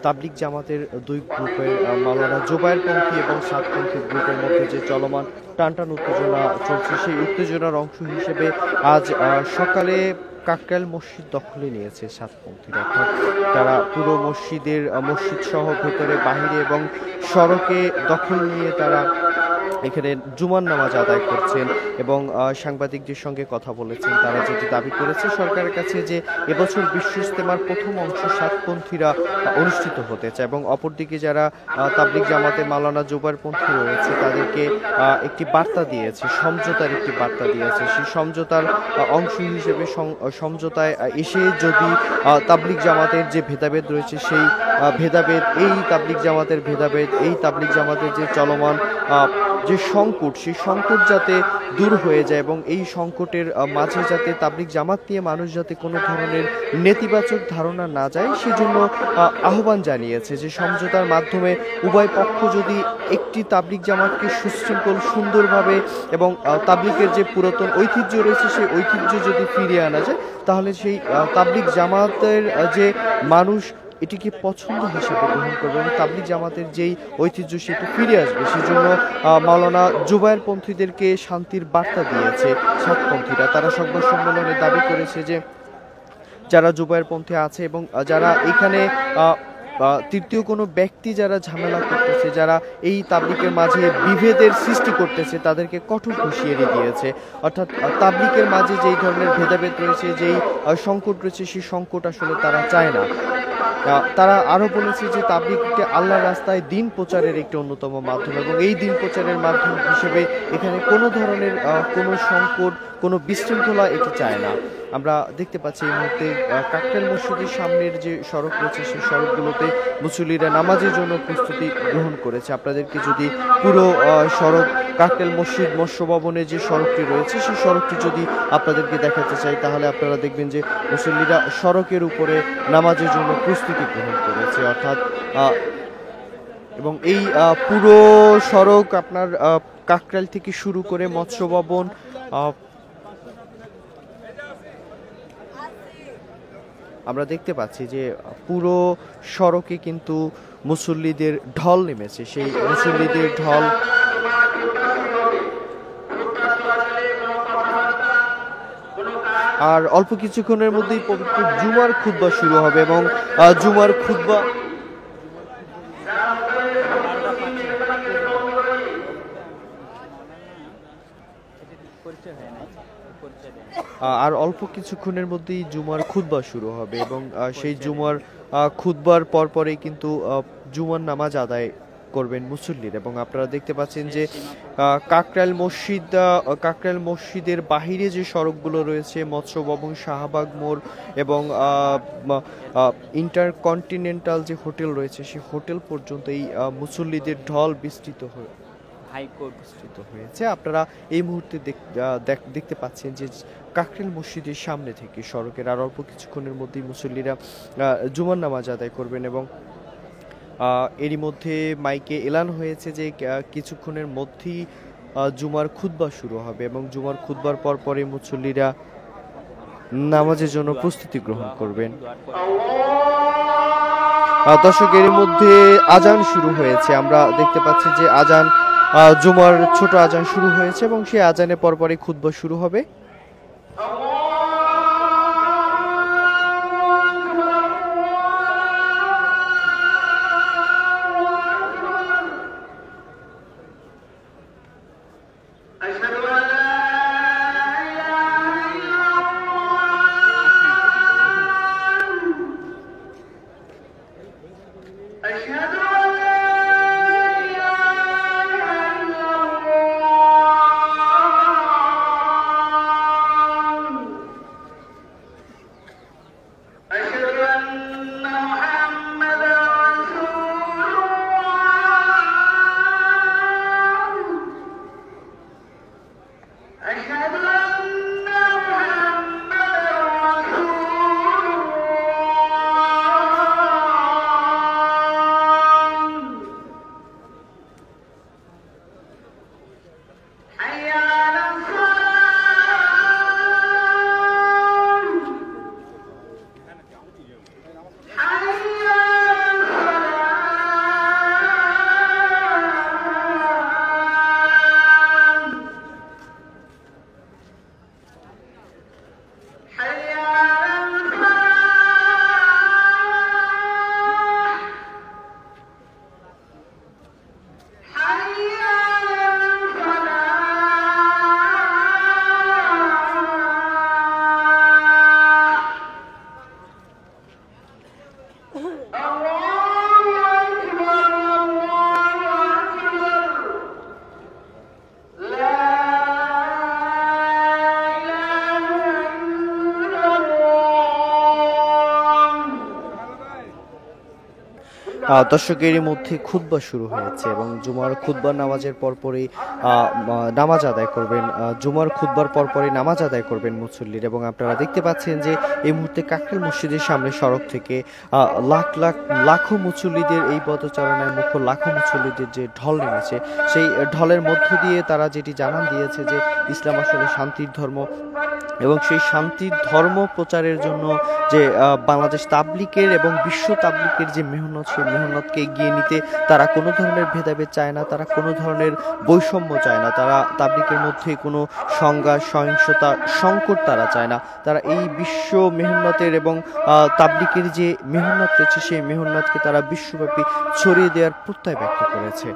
তাবলিগ জামাতের দুই গ্রুপের মাওলানা জোবায়েরপন্থী এবং সাতপন্থী গ্রুপের মধ্যে যে চলমান টানটান উত্তেজনা চলছে, সেই উত্তেজনার অংশ হিসেবে আজ সকালে কাকরাইল মসজিদ দখলে নিয়েছে সাতপন্থীরা। অর্থাৎ তারা পুরো মসজিদ সহ ভেতরে বাহিরে এবং সড়কে দখল নিয়ে তারা এখানে জুমার নামাজ আদায় করছেন এবং সাংবাদিকদের সঙ্গে কথা বলেছেন। তারা যেটি দাবি করেছে সরকারের কাছে যে এবছর বিশ্ব ইজতেমার প্রথম অংশ সাতপন্থীরা অনুষ্ঠিত হতে চায় এবং অপরদিকে যারা তাবলিগ জামাতে মাওলানা জোবায়েরপন্থী রয়েছে তাদেরকে একটি বার্তা দিয়েছে, সমঝোতার একটি বার্তা দিয়েছে। সেই সমঝোতার অংশ হিসেবে সমঝোতায় এসে যদি তাবলিগ জামাতের যে ভেদাভেদ রয়েছে সেই ভেদাভেদ, এই তাবলিগ জামাতের যে চলমান যে সংকট, সেই সংকট যাতে দূর হয়ে যায় এবং এই সংকটের মাঝে যাতে তাবলিগ জামাত নিয়ে মানুষ যাতে কোনো ধরনের নেতিবাচক ধারণা না যায়, সেজন্য আহ্বান জানিয়েছে যে সমঝোতার মাধ্যমে উভয় পক্ষ যদি একটি তাবলিগ জামাতকে সুশৃঙ্খল সুন্দরভাবে এবং তাবলিগের যে পুরাতন ঐতিহ্য রয়েছে সেই ঐতিহ্য যদি ফিরিয়ে আনা যায়, তাহলে সেই তাবলিগ জামাতের যে মানুষ এটিকে পছন্দ হিসেবে গ্রহণ করবে এবং তাবলিগ জামাতের যেই ঐতিহ্য সেটি ফিরে আসবে। সেজন্য মাওলানা জোবায়েরপন্থীদেরকে শান্তির বার্তা দিয়েছে সাতপন্থীরা। তারা সংবাদ সম্মেলনে দাবি করেছে যে যারা জোবায়েরপন্থী আছে এবং যারা এখানে তৃতীয় কোনো ব্যক্তি যারা ঝামেলা করতেছে, যারা এই তাবলিগের মাঝে বিভেদের সৃষ্টি করতেছে, তাদেরকে কঠোর হুঁশিয়ারি দিয়েছে। অর্থাৎ তাবলিগের মাঝে যেই ধরনের ভেদাভেদ রয়েছে, যেই সংকট রয়েছে, সেই সংকট আসলে তারা চায় না। তারা আরো বলেছে যে তাবলিগকে আল্লাহর রাস্তায় দিন প্রচারের একটি অন্যতম মাধ্যম এবং এই দিন প্রচারের মাধ্যম হিসেবে এখানে কোনো ধরনের কোনো সংকট, কোনো বিশৃঙ্খলা এটি চায় না। আমরা দেখতে পাচ্ছি এই মুহূর্তে কাকরাইল মসজিদের সামনের যে সড়ক রয়েছে সেই সড়কগুলোতে মুসল্লিরা নামাজের জন্য প্রস্তুতি গ্রহণ করেছে। আপনাদেরকে যদি পুরো সড়ক কাকরাইল মসজিদ মৎস্য ভবনে যে সড়কটি রয়েছে সেই সড়কটি যদি আপনাদেরকে দেখাতে চাই, তাহলে আপনারা দেখবেন যে মুসল্লিরা সড়কের উপরে নামাজের জন্য প্রস্তুতি গ্রহণ করেছে। অর্থাৎ এবং এই পুরো সড়ক আপনার কাকরাইল থেকে শুরু করে মৎস্য ভবন, আমরা দেখতে পাচ্ছি যে পুরো সড়কে কিন্তু মুসল্লিদের ঢল নেমেছে। সেই মুসল্লিদের ঢল আর অল্প কিছুক্ষণের মধ্যেই পবিত্র জুমার খুতবা শুরু হবে এবং জুমার খুতবা আর অল্প কিছুক্ষণের মধ্যেই জুমার খুতবা শুরু হবে এবং সেই জুমার খুতবার পরপরেই কিন্তু জুমার নামাজ আদায় করবেন মুসল্লির। এবং আপনারা দেখতে পাচ্ছেন যে কাকরাইল মসজিদের বাহিরে যে সড়কগুলো রয়েছে, মৎস্য ভবন, শাহবাগ মোড় এবং ইন্টারকন্টিনেন্টাল যে হোটেল রয়েছে সেই হোটেল পর্যন্ত এই মুসল্লিদের ঢল বিস্তৃত হয়েছে। আপনারা এই মুহূর্তে দেখতে পাচ্ছেন যে কাকরাইল মসজিদের সামনে থেকে সড়কের আর অল্প কিছুক্ষণের মধ্যেই মুসল্লিরা জুমার নামাজ আদায় করবেন এবং এরই মধ্যে মাইকে এলান হয়েছে যে কিছুক্ষণের মধ্যেই জুমার খুতবা শুরু হবে এবং জুমার খুতবার পরে মুসল্লিরা নামাজের জন্য প্রস্তুতি গ্রহণ করবেন। দর্শক, এরই মধ্যে আজান শুরু হয়েছে। আমরা দেখতে পাচ্ছি যে আজান, জুমার ছোট আজান শুরু হয়েছে এবং সেই আজানের পরপরই খুতবা শুরু হবে। দর্শকেরই মধ্যে খুতবা শুরু হয়েছে এবং জুমার খুতবার নামাজের পরপরই নামাজ আদায় করবেন। জুমার খুতবার পরপরই নামাজ আদায় করবেন মুসল্লির। এবং আপনারা দেখতে পাচ্ছেন যে এই মুহূর্তে কাকরাইল মসজিদের সামনে সড়ক থেকে লাখো মুসল্লিদের এই পদচারণায় মুখ্য লাখো মুসল্লিদের যে ঢল নেমেছে, সেই ঢলের মধ্য দিয়ে তারা যেটি জানান দিয়েছে যে ইসলাম আসলে শান্তির ধর্ম এবং সেই শান্তির ধর্ম প্রচারের জন্য যে বাংলাদেশ তাবলিগের এবং বিশ্ব তাবলিগের যে মেহনত, সেই মেহনতকে এগিয়ে নিতে তারা কোনো ধরনের ভেদাভেদ চায় না, তারা কোনো ধরনের বৈষম্য চায় না, তারা তাবলিগের মধ্যে কোনো সংঘাত সহিংসতা সংকট তারা চায় না। তারা এই বিশ্ব মেহনতের এবং তাবলিগের যে মেহনত রয়েছে সেই মেহনতকে তারা বিশ্বব্যাপী ছড়িয়ে দেওয়ার প্রত্যয় ব্যক্ত করেছে।